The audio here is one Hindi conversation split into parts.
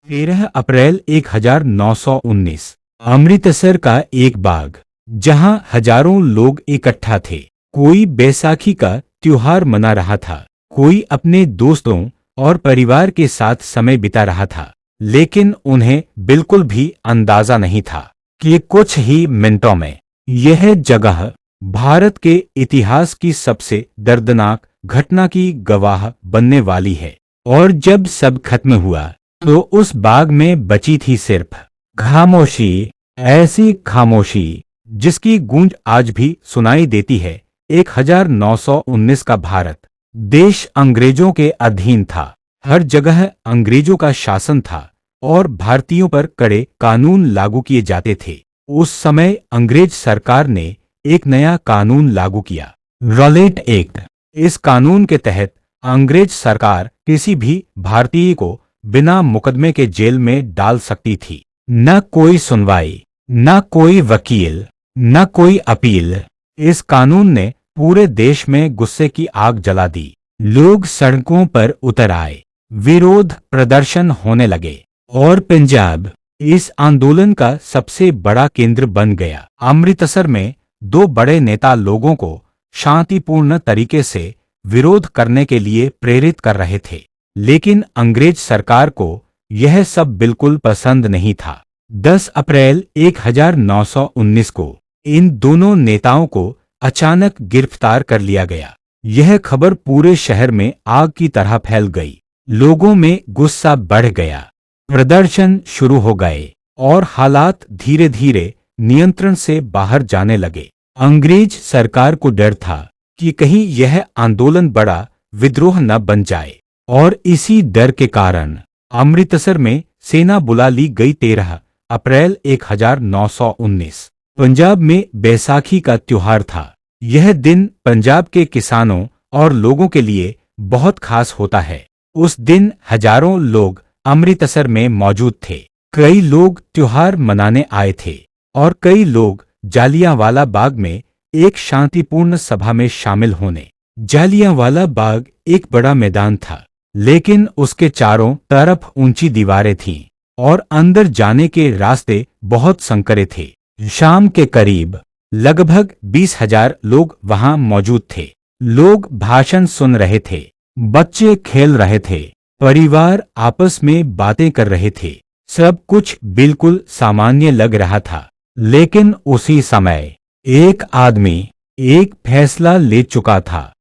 13 अप्रैल 1919 अमृतसर का एक बाग, जहां हजारों लोग इकट्ठा थे। कोई बैसाखी का त्योहार मना रहा था, कोई अपने दोस्तों और परिवार के साथ समय बिता रहा था। लेकिन उन्हें बिल्कुल भी अंदाजा नहीं था कि कुछ ही मिनटों में यह जगह भारत के इतिहास की सबसे दर्दनाक घटना की गवाह बनने वाली है। और जब सब खत्म हुआ तो उस बाग में बची थी सिर्फ खामोशी, ऐसी खामोशी जिसकी गूंज आज भी सुनाई देती है। 1919 का भारत देश अंग्रेजों के अधीन था। हर जगह अंग्रेजों का शासन था और भारतीयों पर कड़े कानून लागू किए जाते थे। उस समय अंग्रेज सरकार ने एक नया कानून लागू किया, रॉलेट एक्ट। इस कानून के तहत अंग्रेज सरकार किसी भी भारतीय को बिना मुकदमे के जेल में डाल सकती थी। न कोई सुनवाई, न कोई वकील, न कोई अपील। इस कानून ने पूरे देश में गुस्से की आग जला दी। लोग सड़कों पर उतर आए, विरोध प्रदर्शन होने लगे और पंजाब इस आंदोलन का सबसे बड़ा केंद्र बन गया। अमृतसर में दो बड़े नेता लोगों को शांतिपूर्ण तरीके से विरोध करने के लिए प्रेरित कर रहे थे, लेकिन अंग्रेज सरकार को यह सब बिल्कुल पसंद नहीं था। 10 अप्रैल 1919 को इन दोनों नेताओं को अचानक गिरफ्तार कर लिया गया। यह खबर पूरे शहर में आग की तरह फैल गई। लोगों में गुस्सा बढ़ गया, प्रदर्शन शुरू हो गए और हालात धीरे धीरे नियंत्रण से बाहर जाने लगे। अंग्रेज सरकार को डर था कि कहीं यह आंदोलन बड़ा विद्रोह न बन जाए, और इसी डर के कारण अमृतसर में सेना बुला ली गई। 13 अप्रैल 1919 पंजाब में बैसाखी का त्योहार था। यह दिन पंजाब के किसानों और लोगों के लिए बहुत खास होता है। उस दिन हजारों लोग अमृतसर में मौजूद थे। कई लोग त्योहार मनाने आए थे और कई लोग जालियांवाला बाग में एक शांतिपूर्ण सभा में शामिल होने। जालियांवाला बाग एक बड़ा मैदान था, लेकिन उसके चारों तरफ ऊंची दीवारें थीं और अंदर जाने के रास्ते बहुत संकरे थे। शाम के करीब लगभग 20,000 लोग वहां मौजूद थे। लोग भाषण सुन रहे थे, बच्चे खेल रहे थे, परिवार आपस में बातें कर रहे थे। सब कुछ बिल्कुल सामान्य लग रहा था। लेकिन उसी समय एक आदमी एक फैसला ले चुका था।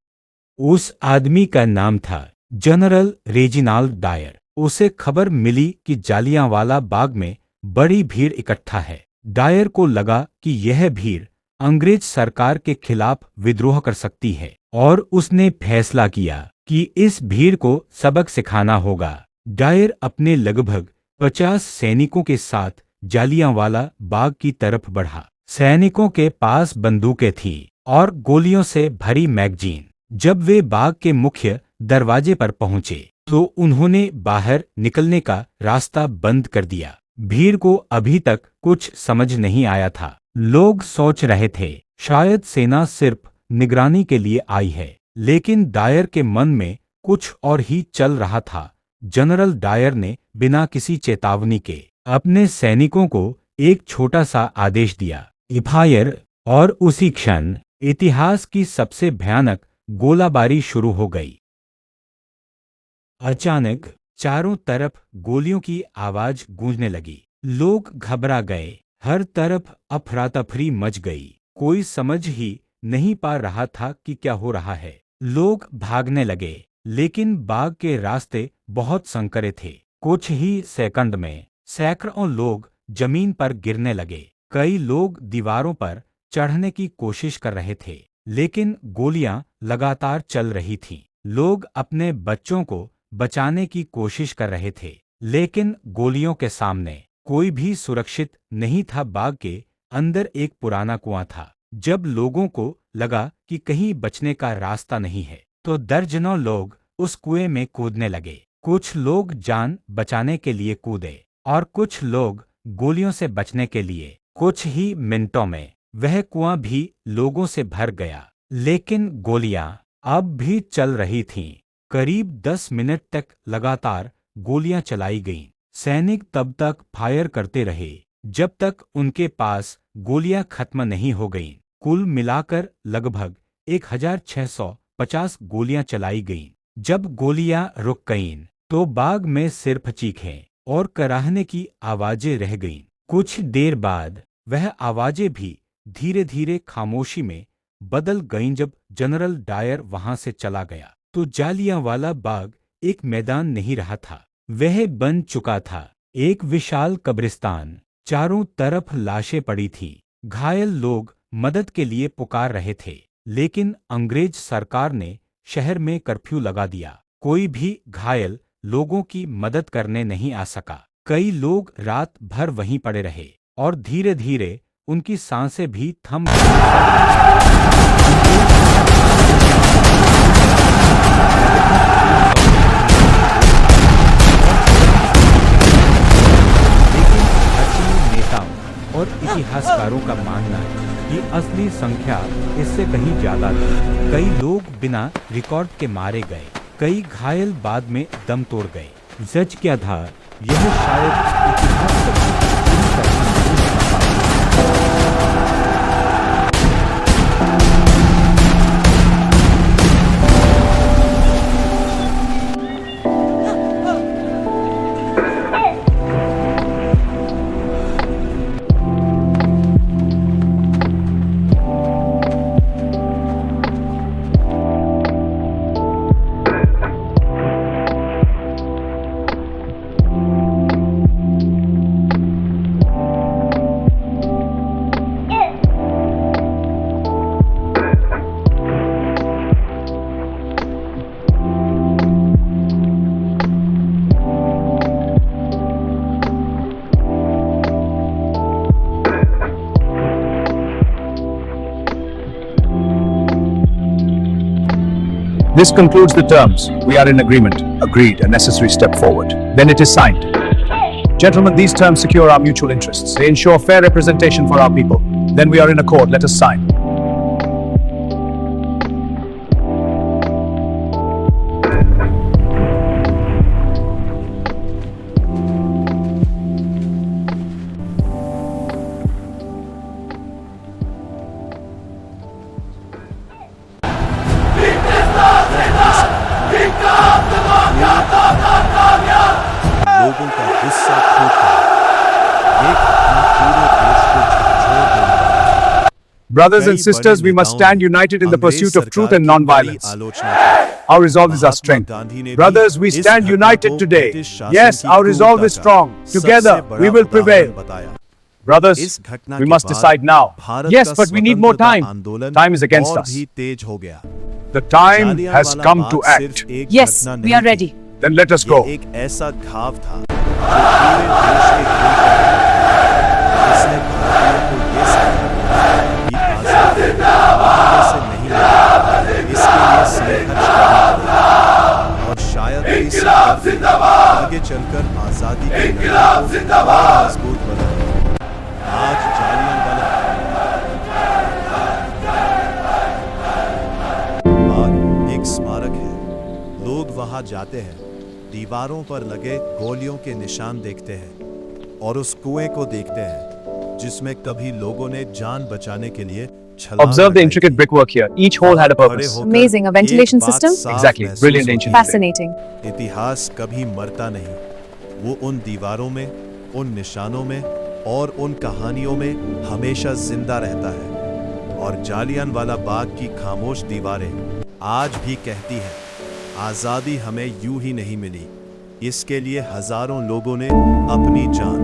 उस आदमी का नाम था जनरल रेजिनाल्ड डायर। उसे खबर मिली कि जालियांवाला बाग में बड़ी भीड़ इकट्ठा है। डायर को लगा कि यह भीड़ अंग्रेज सरकार के खिलाफ विद्रोह कर सकती है, और उसने फैसला किया कि इस भीड़ को सबक सिखाना होगा। डायर अपने लगभग 50 सैनिकों के साथ जालियांवाला बाग की तरफ बढ़ा। सैनिकों के पास बंदूकें थीं और गोलियों से भरी मैगजीन। जब वे बाग के मुख्य दरवाजे पर पहुंचे तो उन्होंने बाहर निकलने का रास्ता बंद कर दिया। भीड़ को अभी तक कुछ समझ नहीं आया था। लोग सोच रहे थे शायद सेना सिर्फ निगरानी के लिए आई है, लेकिन डायर के मन में कुछ और ही चल रहा था। जनरल डायर ने बिना किसी चेतावनी के अपने सैनिकों को एक छोटा सा आदेश दिया, फायर। और उसी क्षण इतिहास की सबसे भयानक गोलाबारी शुरू हो गई। अचानक चारों तरफ गोलियों की आवाज गूंजने लगी। लोग घबरा गए, हर तरफ अफरा-तफरी मच गई। कोई समझ ही नहीं पा रहा था कि क्या हो रहा है। लोग भागने लगे, लेकिन बाग के रास्ते बहुत संकरे थे। कुछ ही सेकंड में सैकड़ों लोग जमीन पर गिरने लगे। कई लोग दीवारों पर चढ़ने की कोशिश कर रहे थे, लेकिन गोलियां लगातार चल रही थीं। लोग अपने बच्चों को बचाने की कोशिश कर रहे थे, लेकिन गोलियों के सामने कोई भी सुरक्षित नहीं था। बाग के अंदर एक पुराना कुआं था। जब लोगों को लगा कि कहीं बचने का रास्ता नहीं है, तो दर्जनों लोग उस कुएं में कूदने लगे। कुछ लोग जान बचाने के लिए कूदे और कुछ लोग गोलियों से बचने के लिए। कुछ ही मिनटों में वह कुआं भी लोगों से भर गया, लेकिन गोलियां अब भी चल रही थीं। करीब 10 मिनट तक लगातार गोलियां चलाई गईं। सैनिक तब तक फायर करते रहे जब तक उनके पास गोलियां खत्म नहीं हो गईं। कुल मिलाकर लगभग 1650 गोलियां चलाई गईं। जब गोलियां रुक गईं तो बाग में सिर्फ चीखें और कराहने की आवाजें रह गईं। कुछ देर बाद वह आवाजें भी धीरे धीरे खामोशी में बदल गईं। जब जनरल डायर वहां से चला गया तो जालियांवाला बाग एक मैदान नहीं रहा था, वह बन चुका था एक विशाल कब्रिस्तान। चारों तरफ लाशें पड़ी थीं। घायल लोग मदद के लिए पुकार रहे थे, लेकिन अंग्रेज सरकार ने शहर में कर्फ्यू लगा दिया। कोई भी घायल लोगों की मदद करने नहीं आ सका। कई लोग रात भर वहीं पड़े रहे और धीरे धीरे उनकी सांसें भी थम और इतिहासकारों का मानना है कि असली संख्या इससे कहीं ज्यादा थी। कई लोग बिना रिकॉर्ड के मारे गए, कई घायल बाद में दम तोड़ गए। सच क्या था, यह शायद इतिहास कभी पूरी तरह नहीं बता This concludes the terms. We are in agreement. Agreed. A necessary step forward. Then it is signed. Gentlemen, these terms secure our mutual interests. They ensure fair representation for our people. Then we are in accord. Let us sign. लोगों का गुस्सा फूटा, ये घटना पूरे देश को झकझोर देने वाली। Brothers and sisters, we must stand united in the pursuit of truth and non-violence. Our resolve is our strength. Brothers, we stand united today. Yes, our resolve is strong. Together, we will prevail. Brothers, we must decide now. Yes, but we need more time. Time is against us. The time has come to act. Yes, we are ready. Then let us go. एक ऐसा घाव था जो पूरे देश के दिल पर जिसने भारतीयों को ये सिखाया कि आजादी मांगने से नहीं मिलती, इसके लिए संघर्ष करना पड़ेगा। और शायद इस डर आगे चलकर आजादी की लड़ाई को और मजबूत बनाए। आज जालियांवाला बाग एक स्मारक है। लोग वहां जाते हैं, दीवारों पर लगे गोलियों के निशान देखते हैं और उस कुएं को देखते हैं जिसमें कभी लोगों ने जान बचाने के लिए छलांग Observe the लगाई intricate थी। brickwork here. Each hole had a purpose. Amazing. A ventilation एक बात system? साफ Exactly. महसूस Brilliant होती ancient है। Fascinating. इतिहास कभी मरता नहीं, वो उन दीवारों में, उन निशानों में और उन कहानियों में हमेशा जिंदा रहता है। और जालियांवाला बाग की खामोश दीवारें आज भी कहती हैं, आजादी हमें यूं ही नहीं मिली, इसके लिए हजारों लोगों ने अपनी जान